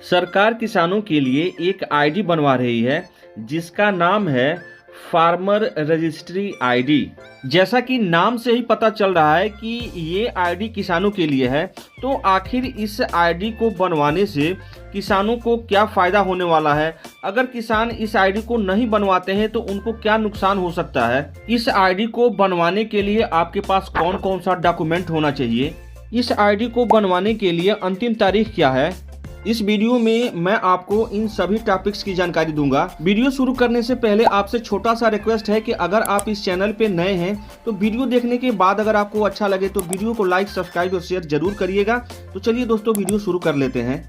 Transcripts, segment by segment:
सरकार किसानों के लिए एक आईडी बनवा रही है जिसका नाम है फार्मर रजिस्ट्री आईडी। जैसा कि नाम से ही पता चल रहा है कि ये आईडी किसानों के लिए है, तो आखिर इस आईडी को बनवाने से किसानों को क्या फ़ायदा होने वाला है, अगर किसान इस आईडी को नहीं बनवाते हैं तो उनको क्या नुकसान हो सकता है, इस आईडी को बनवाने के लिए आपके पास कौन कौन सा डॉक्यूमेंट होना चाहिए, इस आईडी को बनवाने के लिए अंतिम तारीख क्या है, इस वीडियो में मैं आपको इन सभी टॉपिक्स की जानकारी दूंगा। वीडियो शुरू करने से पहले आपसे छोटा सा रिक्वेस्ट है कि अगर आप इस चैनल पे नए हैं तो वीडियो देखने के बाद अगर आपको अच्छा लगे तो वीडियो को लाइक, सब्सक्राइब और शेयर जरूर करिएगा। तो चलिए दोस्तों, वीडियो शुरू कर लेते हैं।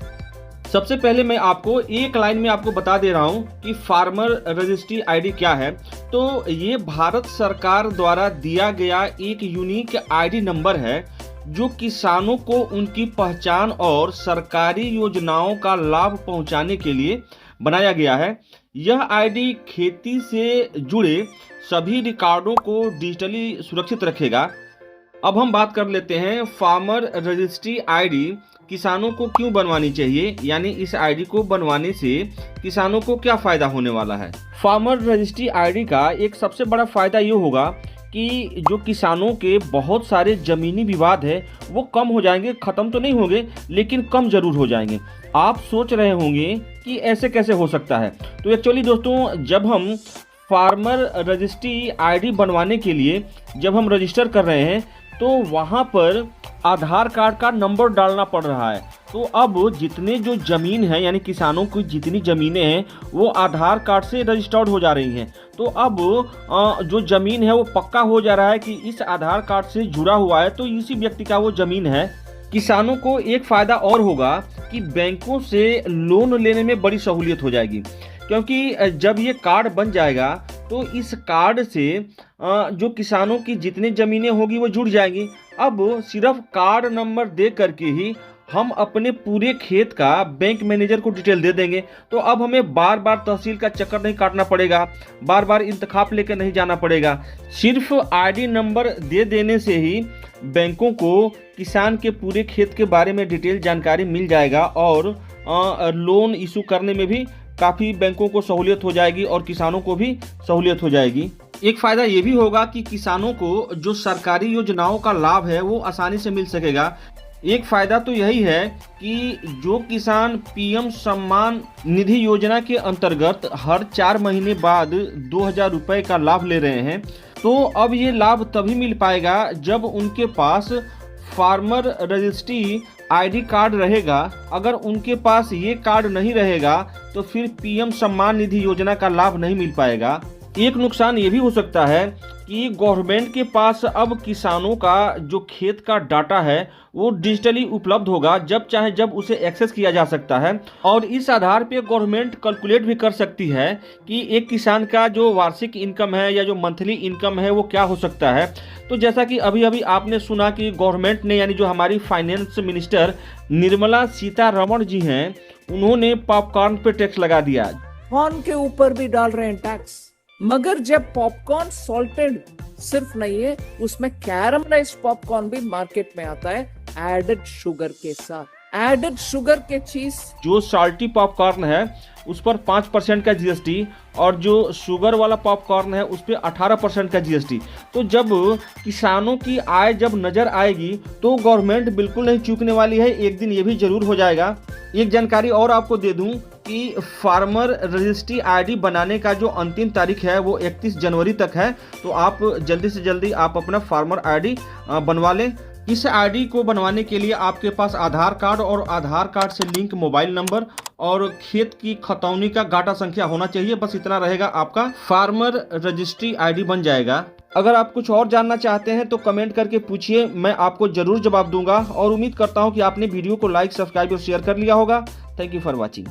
सबसे पहले मैं आपको एक लाइन में आपको बता दे रहा हूं कि फार्मर रजिस्ट्री आईडी क्या है। तो ये भारत सरकार द्वारा दिया गया एक यूनिक आईडी नंबर है जो किसानों को उनकी पहचान और सरकारी योजनाओं का लाभ पहुंचाने के लिए बनाया गया है। यह आईडी खेती से जुड़े सभी रिकॉर्डों को डिजिटली सुरक्षित रखेगा। अब हम बात कर लेते हैं फार्मर रजिस्ट्री आईडी किसानों को क्यों बनवानी चाहिए, यानी इस आईडी को बनवाने से किसानों को क्या फायदा होने वाला है। फार्मर रजिस्ट्री आईडी का एक सबसे बड़ा फायदा ये होगा कि जो किसानों के बहुत सारे ज़मीनी विवाद है वो कम हो जाएंगे, ख़त्म तो नहीं होंगे लेकिन कम ज़रूर हो जाएंगे। आप सोच रहे होंगे कि ऐसे कैसे हो सकता है। तो एक्चुअली दोस्तों, जब हम फार्मर रजिस्ट्री आईडी बनवाने के लिए जब हम रजिस्टर कर रहे हैं तो वहाँ पर आधार कार्ड का नंबर डालना पड़ रहा है। तो अब जितने जो ज़मीन है, यानी किसानों की जितनी ज़मीनें हैं वो आधार कार्ड से रजिस्टर्ड हो जा रही हैं। तो अब जो ज़मीन है वो पक्का हो जा रहा है कि इस आधार कार्ड से जुड़ा हुआ है, तो इसी व्यक्ति का वो ज़मीन है। किसानों को एक फ़ायदा और होगा कि बैंकों से लोन लेने में बड़ी सहूलियत हो जाएगी, क्योंकि जब ये कार्ड बन जाएगा तो इस कार्ड से जो किसानों की जितनी ज़मीनें होगी वो जुड़ जाएंगी। अब सिर्फ कार्ड नंबर दे करके ही हम अपने पूरे खेत का बैंक मैनेजर को डिटेल दे देंगे। तो अब हमें बार बार तहसील का चक्कर नहीं काटना पड़ेगा, बार बार इंतखाब लेकर नहीं जाना पड़ेगा। सिर्फ आईडी नंबर दे देने से ही बैंकों को किसान के पूरे खेत के बारे में डिटेल जानकारी मिल जाएगा और लोन इशू करने में भी काफ़ी बैंकों को सहूलियत हो जाएगी और किसानों को भी सहूलियत हो जाएगी। एक फ़ायदा ये भी होगा कि किसानों को जो सरकारी योजनाओं का लाभ है वो आसानी से मिल सकेगा। एक फ़ायदा तो यही है कि जो किसान पीएम सम्मान निधि योजना के अंतर्गत हर 4 महीने बाद 2000 रुपये का लाभ ले रहे हैं, तो अब ये लाभ तभी मिल पाएगा जब उनके पास फार्मर रजिस्ट्री आईडी कार्ड रहेगा। अगर उनके पास ये कार्ड नहीं रहेगा तो फिर पीएम सम्मान निधि योजना का लाभ नहीं मिल पाएगा। एक नुकसान ये भी हो सकता है कि गवर्नमेंट के पास अब किसानों का जो खेत का डाटा है वो डिजिटली उपलब्ध होगा, जब चाहे जब उसे एक्सेस किया जा सकता है। और इस आधार पे गवर्नमेंट कैलकुलेट भी कर सकती है कि एक किसान का जो वार्षिक इनकम है या जो मंथली इनकम है वो क्या हो सकता है। तो जैसा कि अभी अभी आपने सुना कि गवर्नमेंट ने, यानी जो हमारी फाइनेंस मिनिस्टर निर्मला सीतारमण जी हैं, उन्होंने पॉपकॉर्न पे टैक्स लगा दिया। कॉर्न के ऊपर भी डाल रहे हैं टैक्स, मगर जब पॉपकॉर्न सॉल्टेड सिर्फ नहीं है, उसमें कैरमलाइज्ड पॉपकॉर्न भी मार्केट में आता है एडेड शुगर के साथ। एडेड शुगर के चीज जो साल्टी पॉपकॉर्न है उस पर 5% का जीएसटी और जो शुगर वाला पॉपकॉर्न है उस पर 18% का जीएसटी। तो जब किसानों की आय जब नजर आएगी तो गवर्नमेंट बिल्कुल नहीं चूकने वाली है, एक दिन ये भी जरूर हो जाएगा। एक जानकारी और आपको दे दूं कि फार्मर रजिस्ट्री आईडी बनाने का जो अंतिम तारीख है वो 31 जनवरी तक है। तो आप जल्दी से जल्दी आप अपना फार्मर आईडी बनवा लें। इस आईडी को बनवाने के लिए आपके पास आधार कार्ड और आधार कार्ड से लिंक मोबाइल नंबर और खेत की खतौनी का गाटा संख्या होना चाहिए। बस इतना रहेगा, आपका फार्मर रजिस्ट्री आईडी बन जाएगा। अगर आप कुछ और जानना चाहते हैं तो कमेंट करके पूछिए, मैं आपको जरूर जवाब दूंगा। और उम्मीद करता हूं कि आपने वीडियो को लाइक, सब्सक्राइब और शेयर कर लिया होगा। Thank you for watching.